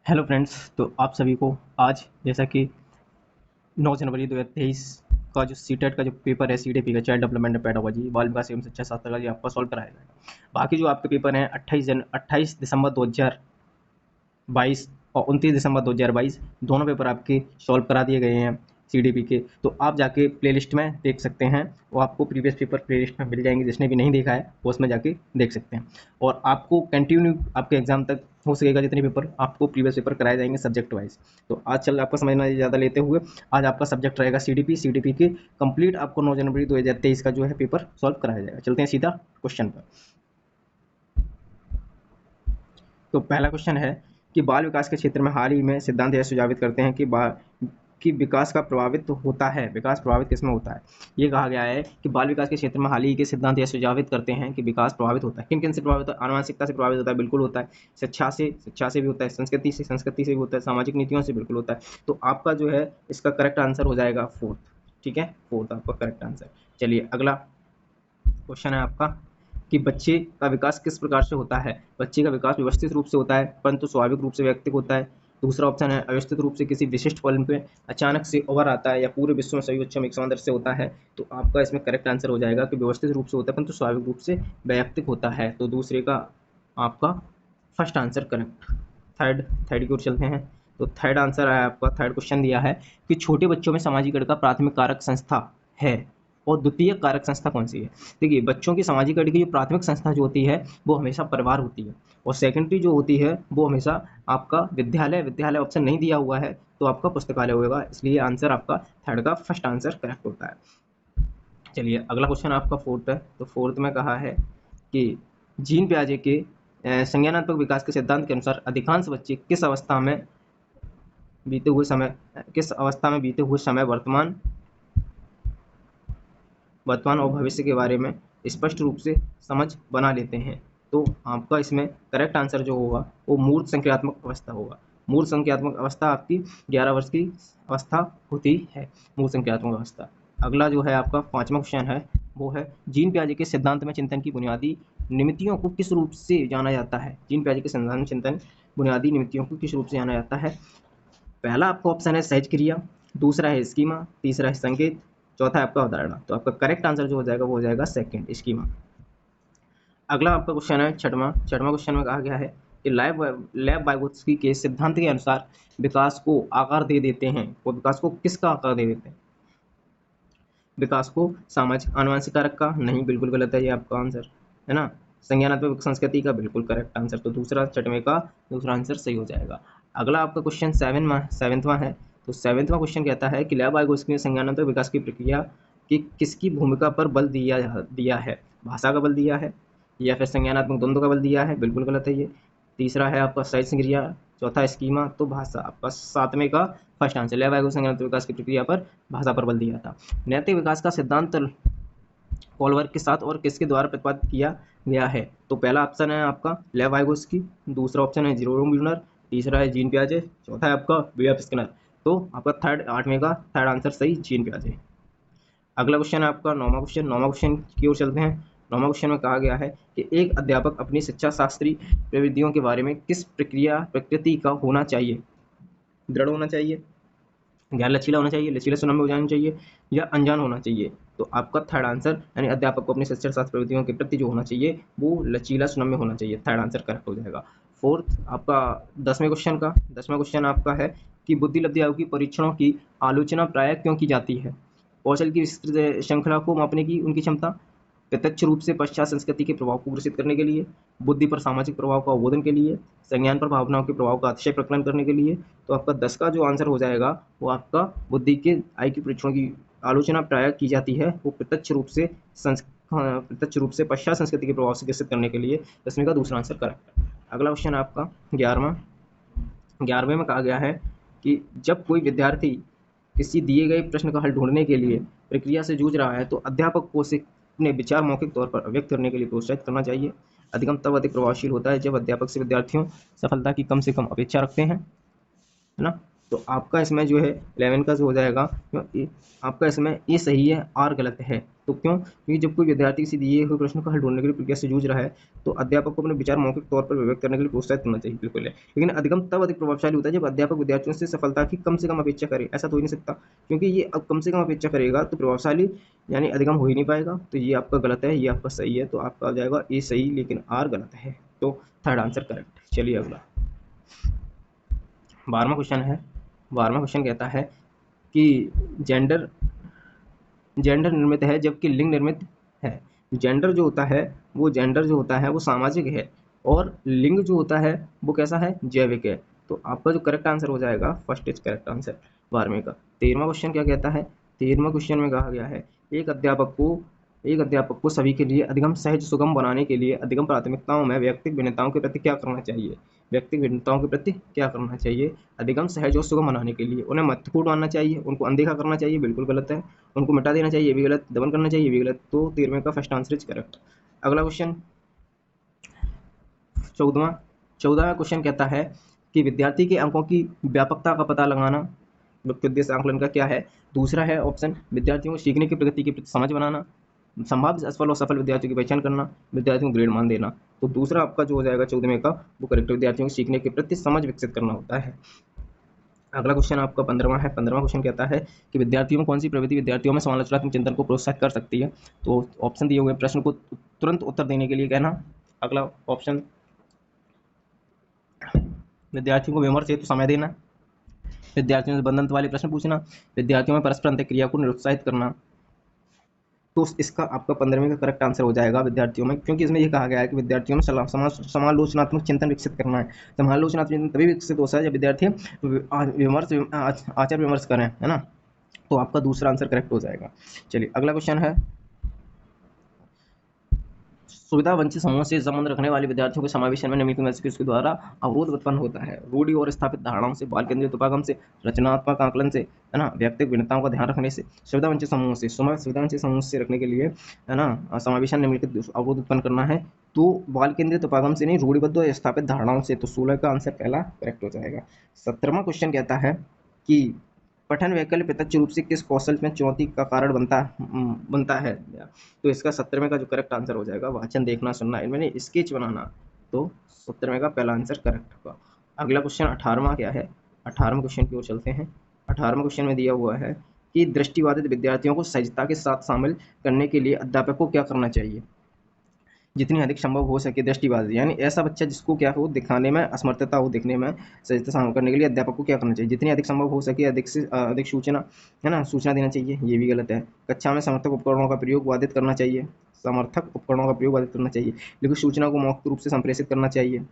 Hello friends. तो आप सभी को आज जैसा कि 9 जनवरी 2023 का जो सीटेट का जो पेपर है सीडीपी का चाइल्ड डेवलपमेंट एंड पेडागोजी बाल विकास एवं शिक्षा शास्त्र का, ये आपका सॉल्व कराया जाएगा। बाकी जो आपके पेपर हैं 28 दिसंबर 2022 और 29 दिसंबर 2022 दोनों पेपर आपके सॉल्व करा दिए गए हैं सीडीपी के। तो आप जाके प्लेलिस्ट में देख सकते हैं, वो आपको प्रीवियस पेपर प्लेलिस्ट में मिल जाएंगे। जिसने भी नहीं देखा है वो उसमें जाके देख सकते हैं। और आपको कंटिन्यू आपके एग्जाम तक हो सकेगा जितने पेपर आपको प्रीवियस पेपर कराए जाएंगे सब्जेक्ट वाइज। तो आज चल आपका समझना ज़्यादा लेते हुए आज आपका सब्जेक्ट रहेगा सीडीपी के कंप्लीट आपको 9 जनवरी 2023 का जो है पेपर सॉल्व कराया जाएगा। चलते हैं सीधा क्वेश्चन पर। तो पहला क्वेश्चन है कि बाल विकास के क्षेत्र में हाल ही में सिद्धांत यह सुझावित करते हैं कि विकास का प्रभावित होता है। विकास प्रभावित किसमें होता है? ये कहा गया है कि बाल विकास के क्षेत्र में हाल ही के सिद्धांत यह सुझावित करते हैं कि विकास प्रभावित होता है। किन किन से प्रभावित होता है? आनुवंशिकता से प्रभावित होता है, बिल्कुल होता है। शिक्षा से भी होता है, संस्कृति से भी होता है, सामाजिक नीतियों से बिल्कुल होता है। तो आपका जो है इसका करेक्ट आंसर हो जाएगा फोर्थ। ठीक है, फोर्थ आपका करेक्ट आंसर। चलिए अगला क्वेश्चन है आपका कि बच्चे का विकास किस प्रकार से होता है? बच्चे का विकास व्यवस्थित रूप से होता है, परंतु स्वाभाविक रूप से व्यक्तिगत होता है। दूसरा ऑप्शन है अव्यवस्थित रूप से किसी विशिष्ट फल पे अचानक से उभर आता है या पूरे विश्व में सभी बच्चों में एक समान दर से होता है। तो आपका इसमें करेक्ट आंसर हो जाएगा कि व्यवस्थित रूप से होता है परंतु स्वाभाविक रूप से वैयक्तिक होता है। तो दूसरे का आपका first answer correct. Third third की ओर चलते हैं। तो थर्ड आंसर है आपका, थर्ड क्वेश्चन दिया है कि छोटे बच्चों में सामाजिकरण का प्राथमिक कारक संस्था है और द्वितीय कारक संस्था कौन सी है? देखिए बच्चों की सामाजिकरण की जो प्राथमिक संस्था जो होती है वो हमेशा परिवार होती है और सेकेंडरी जो होती है वो हमेशा आपका विद्यालय ऑप्शन नहीं दिया हुआ है तो आपका पुस्तकालय होगा। इसलिए आंसर आपका थर्ड का फर्स्ट आंसर करेक्ट होता है। चलिए अगला क्वेश्चन आपका फोर्थ है। तो फोर्थ में कहा है कि जीन पियाजे के संज्ञानात्मक विकास के सिद्धांत के अनुसार अधिकांश बच्चे किस अवस्था में बीते हुए समय वर्तमान और भविष्य के बारे में स्पष्ट रूप से समझ बना लेते हैं। तो आपका इसमें करेक्ट आंसर जो होगा वो मूर्त संक्रियात्मक अवस्था होगा। मूर्त संक्रियात्मक अवस्था आपकी 11 वर्ष की अवस्था होती है, मूर्त संक्रियात्मक अवस्था। अगला जो है आपका पांचवा क्वेश्चन है वो है जीन पियाजे के सिद्धांत में चिंतन की बुनियादी निमित्तियों को किस रूप से जाना जाता है? जीन पियाजे के सिद्धांत में चिंतन बुनियादी निमित्तियों को किस रूप से जाना जाता है? पहला आपका ऑप्शन है सहज क्रिया, दूसरा है स्कीमा, तीसरा है संकेत, चौथा है आपका अवधारणा। तो आपका करेक्ट आंसर जो हो जाएगा वो हो जाएगा सेकंड, स्कीमा। अगला आपका क्वेश्चन है छठवां क्वेश्चन में कहा गया है कि लैब वाइगोत्स्की के सिद्धांत के अनुसार विकास को आकार दे देते हैं। वो विकास को किसका आकार दे देते हैं? विकास को सामाजिक आनुवंशिक कारक का? नहीं, बिल्कुल गलत है ये आपका आंसर, है ना। संज्ञानात्मक संस्कृति का? बिल्कुल करेक्ट आंसर। तो दूसरा छठवें का दूसरा आंसर सही हो जाएगा। अगला आपका क्वेश्चन सेवेंथवा है। तो सेवेंथवा क्वेश्चन कहता है कि लैब वाइगोत्स्की ने संज्ञानात्मक विकास की प्रक्रिया की किसकी भूमिका पर बल दिया है? भाषा का बल दिया है या फिर संज्ञानात्मक द्वंद्व का बल दिया है? बिल्कुल गलत है ये। तीसरा है आपका सहज क्रिया, चौथा स्कीमा, तो भाषा। आपका सातवें का फर्स्ट आंसर, लैब वाइगोत्स्की ने संज्ञानात्मक विकास की प्रक्रिया पर भाषा पर बल दिया था। नैतिक विकास का सिद्धांत कोलवर्ग के साथ और किसके द्वारा प्रतिपादित किया गया है? तो पहला ऑप्शन है आपका लेव वाइगोत्स्की, दूसरा ऑप्शन है जेरोम ब्रूनर, तीसरा है जीन पियाजे, चौथा है आपका बीएफ स्किनर। तो आपका थर्ड आठवें का थर्ड आंसर सही, जीन पियाजे। अगला क्वेश्चन है आपका नौवां क्वेश्चन की ओर चलते हैं। नौवां क्वेश्चन में कहा गया है कि एक अध्यापक अपनी शिक्षा शास्त्री प्रविधियों के बारे में किस प्रकृति का होना चाहिए? दृढ़ होना चाहिए, ज्ञान लचीला होना चाहिए, लचीला सुनम्य हो जाना चाहिए या अनजान होना चाहिए? तो आपका थर्ड आंसर यानी अध्यापक को अपनी शिक्षा शास्त्र प्रवृत्तियों के प्रति जो होना चाहिए वो लचीला सुनम्य होना चाहिए। थर्ड आंसर करेक्ट हो जाएगा। फोर्थ आपका दसवें क्वेश्चन आपका है कि बुद्धि लब्धि आयोग की परीक्षणों की आलोचना प्राय क्यों की जाती है? कौशल की विस्तृत श्रृंखला को मापने की उनकी क्षमता, प्रत्यक्ष रूप से पश्चात संस्कृति के प्रभाव को विकसित करने के लिए, बुद्धि पर सामाजिक प्रभाव का अवबोधन के लिए, संज्ञान पर भावनाओं के प्रभाव का अतिशय प्रकलन करने के लिए। तो आपका 10 का जो आंसर हो जाएगा वो आपका बुद्धि के IQ परीक्षणों की आलोचना प्राय की जाती है वो प्रत्यक्ष रूप से पश्चात संस्कृति के प्रभाव से विकसित करने के लिए। 10वें का दूसरा आंसर करेक्ट। अगला क्वेश्चन है आपका 11वें में कहा गया है कि जब कोई विद्यार्थी किसी दिए गए प्रश्न का हल ढूंढने के लिए प्रक्रिया से जूझ रहा है तो अध्यापक को उसे अपने विचार मौखिक तौर पर अभिव्यक्त करने के लिए प्रोत्साहित करना चाहिए। अधिगम तब अधिक प्रभावशील होता है जब अध्यापक से विद्यार्थियों सफलता की कम से कम अपेक्षा रखते हैं, है ना। तो आपका इसमें जो है 11 का जो हो जाएगा, आपका इसमें ए सही है, आर गलत है। तो क्यों? क्योंकि जब कोई विद्यार्थी किसी दिए हुए प्रश्न का हल ढूंढने के लिए प्रक्रिया से जूझ रहा है तो अध्यापक को अपने विचार मौखिक तौर पर व्यक्त करने के लिए प्रोत्साहित करना चाहिए, बिल्कुल है। लेकिन अधिगम तब अधिक प्रभावशाली होता है जब अध्यापक विद्यार्थियों से सफलता की कम से कम अपेक्षा करे। ऐसा तो हो ही नहीं सकता, क्योंकि ये अब कम से कम अपेक्षा करेगा तो प्रभावशाली यानी अधिगम हो ही नहीं पाएगा। तो ये आपका गलत है, ये आपका सही है। तो आपका आ जाएगा ए सही लेकिन आर गलत है। तो थर्ड आंसर करेक्ट। चलिए अगला 12वां क्वेश्चन है। 12वां क्वेश्चन कहता है कि जेंडर जेंडर निर्मित है जबकि लिंग निर्मित है। जेंडर जो होता है वो सामाजिक है और लिंग जो होता है वो कैसा है? जैविक है। तो आपका जो करेक्ट आंसर हो जाएगा फर्स्ट इज करेक्ट आंसर 12वें का। 13वां क्वेश्चन क्या कहता है? 13वां क्वेश्चन में कहा गया है एक अध्यापक को सभी के लिए अधिगम सहज सुगम बनाने के लिए अधिगम प्राथमिकताओं में व्यक्तिगत भिन्नताओं के प्रति क्या करना चाहिए? अधिगम सहज और सुगम बनाने के लिए उन्हें महत्वपूर्ण मानना चाहिए, उनको अनदेखा करना चाहिए, बिल्कुल गलत है। उनको मिटा देना चाहिए, ये भी गलत। दमन करना चाहिए, ये भी गलत। तो 13वें का फर्स्ट आंसर इज करेक्ट। अगला क्वेश्चन 14वां क्वेश्चन कहता है कि विद्यार्थी के अंकों की व्यापकता का पता लगाना मुख्य उद्देश्य आंकलन का क्या है? दूसरा है ऑप्शन विद्यार्थियों को सीखने की प्रगति के प्रति समझ बनाना, संभाव्य असफल और सफल विद्यार्थियों की पहचान करना, विद्यार्थियों को ग्रेड मान देना। तो दूसरा आपका जो हो जाएगा 14वें का वो करेक्ट, विद्यार्थियों को सीखने के प्रति समझ विकसित करना होता है। अगला क्वेश्चन आपका 15वां है। 15वां क्वेश्चन कहता है कि विद्यार्थियों में कौन सी प्रवृत्ति विद्यार्थियों में समालोचनात्मक चिंतन को प्रोत्साहित कर सकती है? तो ऑप्शन दिए हुए प्रश्न को तुरंत उत्तर देने के लिए कहना। अगला ऑप्शन विद्यार्थियों को विमर्श हेतु समय देना, विद्यार्थियों से बंधन वाले प्रश्न पूछना, विद्यार्थियों में परस्पर अंतःक्रिया को निरुत्साहित करना। तो इसका आपका 15वें का करेक्ट आंसर हो जाएगा विद्यार्थियों में, क्योंकि इसमें ये कहा गया है कि विद्यार्थियों में समालोचनात्मक चिंतन विकसित करना है। समालोचनात्मक चिंतन तभी विकसित होता है जब विद्यार्थी आचार विमर्श करें, है ना। तो आपका दूसरा आंसर करेक्ट हो जाएगा। चलिए अगला क्वेश्चन है, सुविधा वंचित समूह से संबंध रखने वाले विद्यार्थियों के समावेशन में निम्नलिखित में से किसके द्वारा अवरोध उत्पन्न होता है? रूढ़ि और स्थापित धारणाओं से, बाल केंद्रित उपागम से, रचनात्मक आकलन से, है ना, व्यक्तिगत भिन्नताओं का ध्यान रखने से, सुविधा वंचित समूह से। सुविधा वंचित समूह से रखने के लिए, है ना, समावेशन निम्नलिखित अवरोध उत्पन्न करना है। तो बाल केंद्रित उपागम से नहीं, रूढ़िबद्ध और स्थापित धारणाओं से। तो 16 का आंसर पहला करेक्ट हो जाएगा। 17वां क्वेश्चन कहता है कि पठन वैकल्य प्रत्यक्ष रूप से किस कौशल में चुनौती का कारण बनता है? तो इसका 17वें का जो करेक्ट आंसर हो जाएगा वाचन, देखना, सुनना, इनमें स्केच बनाना। तो 17वें का पहला आंसर करेक्ट होगा। अगला क्वेश्चन 18वां क्या है? 18वें क्वेश्चन की ओर चलते हैं। 18वें क्वेश्चन में दिया हुआ है कि दृष्टिबाधित विद्यार्थियों को सहजता के साथ शामिल करने के लिए अध्यापक को क्या करना चाहिए? जितनी अधिक संभव हो सके दृष्टिबाजी, यानी ऐसा बच्चा जिसको क्या हो, दिखाने में असमर्थता हो, दिखने में सहजता शामिल करने के लिए अध्यापक को क्या करना चाहिए? जितनी अधिक संभव हो सके अधिक से अधिक सूचना, है ना, सूचना देना चाहिए, ये भी गलत है। कक्षा में समर्थक उपकरणों का प्रयोग बाधित करना चाहिए, लेकिन सूचना को मौखिक रूप से संप्रेषित करना चाहिए।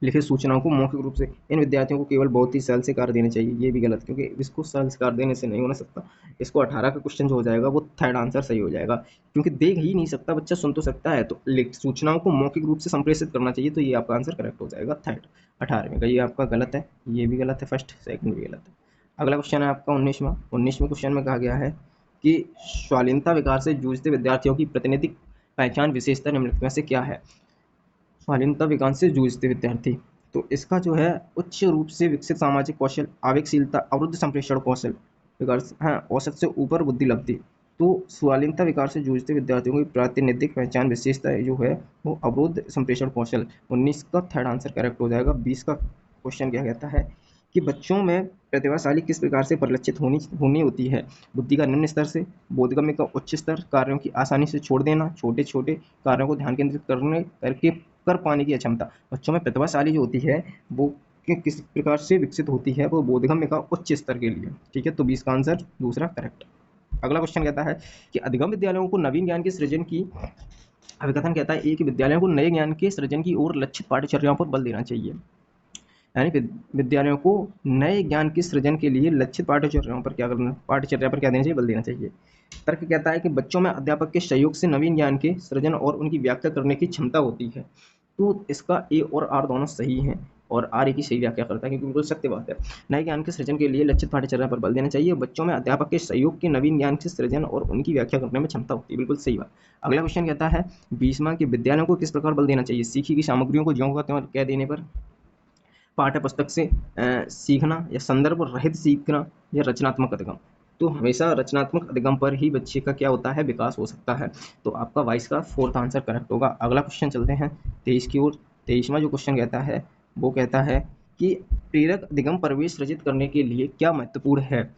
लिखित सूचनाओं को मौखिक रूप से, इन विद्यार्थियों को केवल बहुत ही सरल से कार्य देने चाहिए, ये भी गलत, क्योंकि इसको सरल से कार्य देने से नहीं होना सकता। इसको 18 का क्वेश्चन जो हो जाएगा वो थर्ड आंसर सही हो जाएगा, क्योंकि देख ही नहीं सकता बच्चा, सुन तो सकता है। तो सूचनाओं को मौखिक रूप से संप्रेषित करना चाहिए, तो ये आपका आंसर करेक्ट हो जाएगा थर्ड 18वें का। ये आपका गलत है, ये भी गलत है, फर्स्ट सेकंड भी गलत है। अगला क्वेश्चन है आपका 19वें क्वेश्चन में कहा गया है कि शालीनता विकार से जूझते विद्यार्थियों की प्रतिनिधिक पहचान विशेषता निम्नलिखित में से क्या है? शालीनता विकार से जूझते विद्यार्थी, तो इसका जो है उच्च रूप से विकसित सामाजिक कौशल, आवेगशीलता, अवरुद्ध संप्रेषण कौशल, औसत से ऊपर बुद्धि लब्धि। तो शालीनता विकार से जूझते विद्यार्थियों की प्रातिनिधिक पहचान विशेषता जो है वो अवरुद्ध संप्रेषण कौशल। 19 का थर्ड आंसर करेक्ट हो जाएगा। 20 का क्वेश्चन क्या कहता है कि बच्चों में प्रतिभाशाली किस प्रकार से परिलक्षित होनी होती है? बुद्धि का निम्न स्तर से, बोधगम्य का उच्च स्तर, कार्यों की आसानी से छोड़ देना, छोटे छोटे कार्यों को ध्यान केंद्रित कर पाने की अक्षमता। बच्चों में प्रतिभाशाली जो होती है वो किस प्रकार से विकसित होती है? वो बोधगम्य का उच्च स्तर के लिए। ठीक है, तो 20 का आंसर दूसरा करेक्ट। अगला क्वेश्चन कहता है कि अधिगम विद्यालयों को नवीन ज्ञान के सृजन की अभिकथन कहता है कि विद्यालयों को नए ज्ञान के सृजन की ओर लक्षित पाठ्यचर्याओं पर बल देना चाहिए, यानी विद्यालयों को नए ज्ञान के सृजन के लिए लक्षित पाठ्यचर्या पर क्या देना चाहिए? बल देना चाहिए। तर्क कहता है कि बच्चों में अध्यापक के सहयोग से नवीन ज्ञान के सृजन और उनकी व्याख्या करने की क्षमता होती है। तो इसका ए और आर दोनों सही हैं, और आर एक ही सही व्याख्या करता है, क्योंकि बिल्कुल सत्य बात है। नए ज्ञान के सृजन के लिए लक्षित पाठ्यचर्या पर बल देना चाहिए, बच्चों में अध्यापक के सहयोग के नवीन ज्ञान के सृजन और उनकी व्याख्या करने में क्षमता होती है, बिल्कुल सही बात। अगला क्वेश्चन कहता है 20वां कि विद्यालयों को किस प्रकार बल देना चाहिए? सीखी की सामग्रियों को ज्यों का त्यों कह देने पर, पाठ्य पुस्तक से सीखना या संदर्भ रहित सीखना या रचनात्मक अधिगम। तो हमेशा रचनात्मक अधिगम पर ही बच्चे का क्या होता है, विकास हो सकता है। तो आपका 22 का फोर्थ आंसर करेक्ट होगा। अगला क्वेश्चन चलते हैं 23 की ओर। 23वां जो क्वेश्चन कहता है वो कहता है कि प्रेरक अधिगम प्रवेश सृजित करने के लिए क्या महत्वपूर्ण है।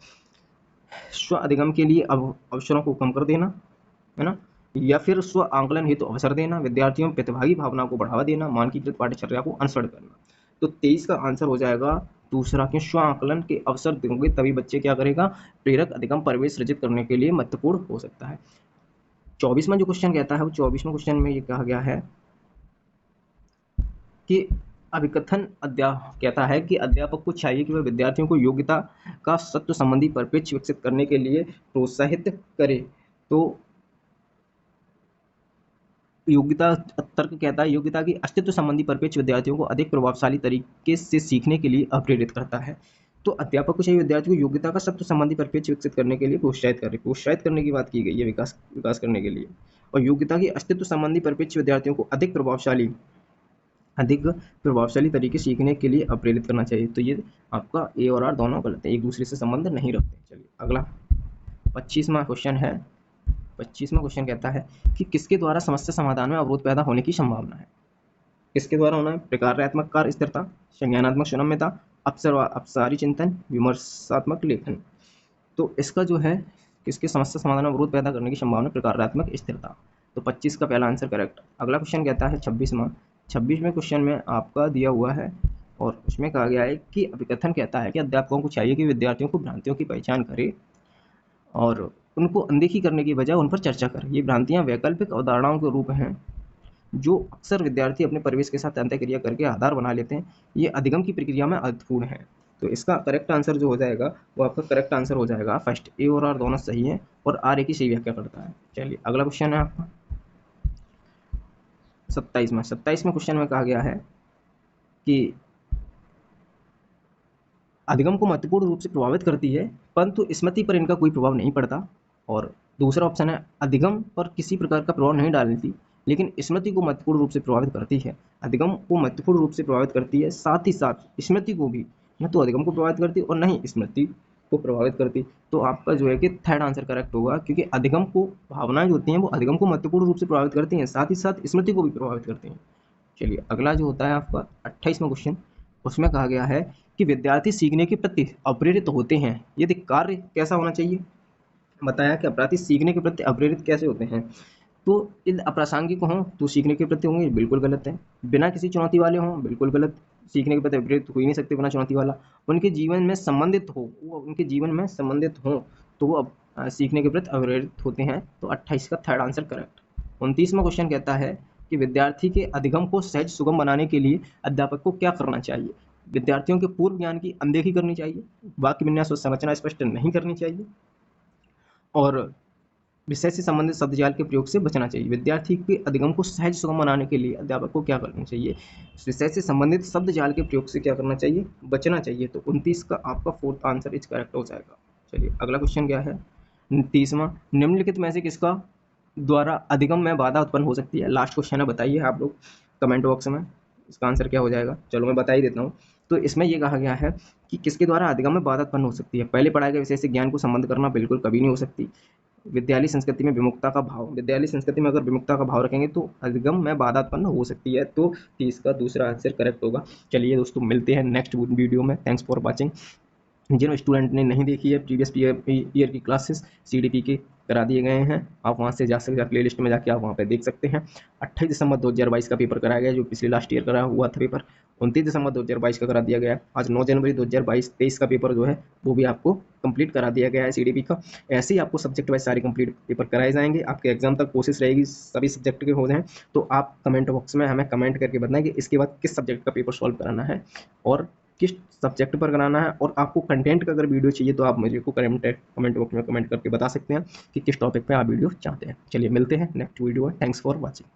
स्व अधिगम के लिए अवसरों को कम कर देना, है ना, या फिर स्व आंकलन हेतु अवसर देना, विद्यार्थियों में प्रतिभागी भावना को बढ़ावा देना, मानकीकृत पाठ्यचर्या को अनुसरण करना। तो 23 का आंसर हो जाएगा दूसरा, कि स्व आंकलन के अवसर देंगे तभी बच्चे क्या करेगा, प्रेरक अधिगम प्रवेश सृजित करने के लिए महत्वपूर्ण हो सकता है। 24वां जो क्वेश्चन कहता है वो 24वें क्वेश्चन में ये कहा गया है कि अभिकथन कहता है कि अध्यापक को चाहिए कि वह विद्यार्थियों को योग्यता का सत्व संबंधी परिप्रेक्ष्य विकसित करने के लिए प्रोत्साहित करे। तो योग्यता तर्क कहता है योग्यता की अस्तित्व संबंधी परिप्रेक्ष्य विद्यार्थियों को अधिक प्रभावशाली तरीके से सीखने के लिए अप्रेरित करता है। तो अध्यापक को चाहिए विद्यार्थियों को योग्यता का सत्व संबंधी परिप्रेक्ष्य विकसित करने के लिए प्रोत्साहित करे। प्रोत्साहित करने की बात की गई है विकास करने के लिए। और योग्यता की अस्तित्व संबंधी परिप्रेक्ष्य विद्यार्थियों को अधिक प्रभावशाली तरीके सीखने के लिए अप्रेरित करना चाहिए। तो ये आपका ए और आर दोनों गलत है, एक दूसरे से संबंध नहीं रखते। चलिए अगला 25वां क्वेश्चन है। 25वां क्वेश्चन कहता है कि किसके द्वारा समस्या समाधान में अवरोध पैदा होने की संभावना है। किसके द्वारा होना है, प्रकार्यात्मक कार्य स्थिरता, संज्ञानात्मक सुनम्यता, अपसारी चिंतन, विमर्शात्मक लेखन। तो इसका जो है किसके समस्या समाधान में अवरोध पैदा करने की संभावना, प्रकार्यात्मक स्थिरता। तो 25 का पहला आंसर करेक्ट। अगला क्वेश्चन कहता है 26वें क्वेश्चन में आपका दिया हुआ है और उसमें कहा गया है कि अभिकथन कहता है कि अध्यापकों को चाहिए कि विद्यार्थियों को भ्रांतियों की पहचान करें और उनको अनदेखी करने की बजाय उन पर चर्चा करें। ये भ्रांतियां वैकल्पिक अवधारणाओं के रूप हैं जो अक्सर विद्यार्थी अपने परिवेश के साथ अंतःक्रिया करके आधार बना लेते हैं। ये अधिगम की प्रक्रिया में अर्थपूर्ण है। तो इसका करेक्ट आंसर जो हो जाएगा वो आपका करेक्ट आंसर हो जाएगा फर्स्ट। ए और आर दोनों सही है और आर ए की सही व्याख्या करता है। चलिए अगला क्वेश्चन है आपका 27वें क्वेश्चन में कहा गया है कि अधिगम को महत्वपूर्ण रूप से प्रभावित करती है परंतु स्मृति पर इनका कोई प्रभाव नहीं पड़ता। और दूसरा ऑप्शन है अधिगम पर किसी प्रकार का प्रभाव नहीं डालती लेकिन स्मृति को महत्वपूर्ण रूप से प्रभावित करती है। अधिगम को महत्वपूर्ण रूप से प्रभावित करती है, साथ ही साथ स्मृति को भी, न तो अधिगम को प्रभावित करती और न ही स्मृति को प्रभावित करती। तो आपका जो है कि थर्ड आंसर करेक्ट होगा, क्योंकि अधिगम को, भावनाएं जो होती हैं वो अधिगम को महत्वपूर्ण रूप से प्रभावित करती हैं, साथ ही साथ स्मृति को भी प्रभावित करती हैं। चलिए अगला जो होता है आपका 28वां क्वेश्चन, उसमें कहा गया है कि विद्यार्थी सीखने के प्रति अप्रेरित होते हैं यदि कार्य कैसा होना चाहिए। बताया कि विद्यार्थी सीखने के प्रति अप्रेरित कैसे होते हैं। तो यदि अप्रासंगिक हों तो सीखने के प्रति होंगे, बिल्कुल गलत है। बिना किसी चुनौती वाले हों, बिल्कुल गलत, सीखने के प्रति अप्रेरित हो ही नहीं सकते बिना चुनौती वाला। उनके जीवन में संबंधित हो, वो उनके जीवन में संबंधित हों तो वो सीखने के प्रति अप्रेरित होते हैं। तो 28 का थर्ड आंसर करेक्ट। 29वां क्वेश्चन कहता है कि विद्यार्थी के अधिगम को सहज सुगम बनाने के लिए अध्यापक को क्या करना चाहिए। विद्यार्थियों के पूर्व ज्ञान की अनदेखी करनी चाहिए, वाक्य विन्यास और संरचना स्पष्ट नहीं करनी चाहिए और विषय से संबंधित शब्दजाल के प्रयोग से बचना चाहिए। विद्यार्थी के अधिगम को सहज सुगम बनाने के लिए अध्यापक को क्या करना चाहिए, विषय से संबंधित शब्दजाल के प्रयोग से क्या करना चाहिए, बचना चाहिए। तो 29 का आपका फोर्थ आंसर इज करेक्ट हो जाएगा। चलिए अगला क्वेश्चन क्या है 30वां, निम्नलिखित में से किसका द्वारा अधिगम में बाधा उत्पन्न हो सकती है। लास्ट क्वेश्चन है, बताइए आप लोग कमेंट बॉक्स में इसका आंसर क्या हो जाएगा। चलो मैं बता ही देता हूँ। तो इसमें ये कहा गया है कि किसके द्वारा अधिगम में बाधा उत्पन्न हो सकती है। पहले पढ़ाए गए विषय से ज्ञान को संबंध करना बिल्कुल कभी नहीं हो सकती। विद्यालय संस्कृति में विमुखता का भाव, विद्यालय संस्कृति में अगर विमुखता का भाव रखेंगे तो अधिगम में बाधा उत्पन्न हो सकती है। तो 30 का दूसरा आंसर करेक्ट होगा। चलिए दोस्तों मिलते हैं नेक्स्ट वीडियो में। Thanks for watching. जिन स्टूडेंट ने नहीं देखी है प्रीवियस ईयर की क्लासेस CDP के करा दिए गए हैं, आप वहां से जा सकते हैं, प्ले लिस्ट में जाके आप वहां पे देख सकते हैं। 28 दिसंबर 2022 का पेपर कराया गया जो पिछले लास्ट ईयर करा हुआ था पेपर, 29 दिसंबर 2022 का करा दिया गया है। आज 9 जनवरी 2023 का पेपर जो है वो भी आपको कंप्लीट करा दिया गया है CDP का। ऐसे ही आपको सब्जेक्ट वाइज सारे कंप्लीट पेपर कराए जाएंगे। आपके एग्जाम तक कोशिश रहेगी सभी सब्जेक्ट के हो जाएं। तो आप कमेंट बॉक्स में हमें कमेंट करके बताएं कि इसके बाद किस सब्जेक्ट का पेपर सॉल्व कराना है और किस सब्जेक्ट पर कराना है। और आपको कंटेंट का अगर वीडियो चाहिए तो आप मुझे को कमेंट बॉक्स में कमेंट करके बता सकते हैं कि किस टॉपिक पे आप वीडियो चाहते हैं। चलिए मिलते हैं नेक्स्ट वीडियो में। Thanks for watching.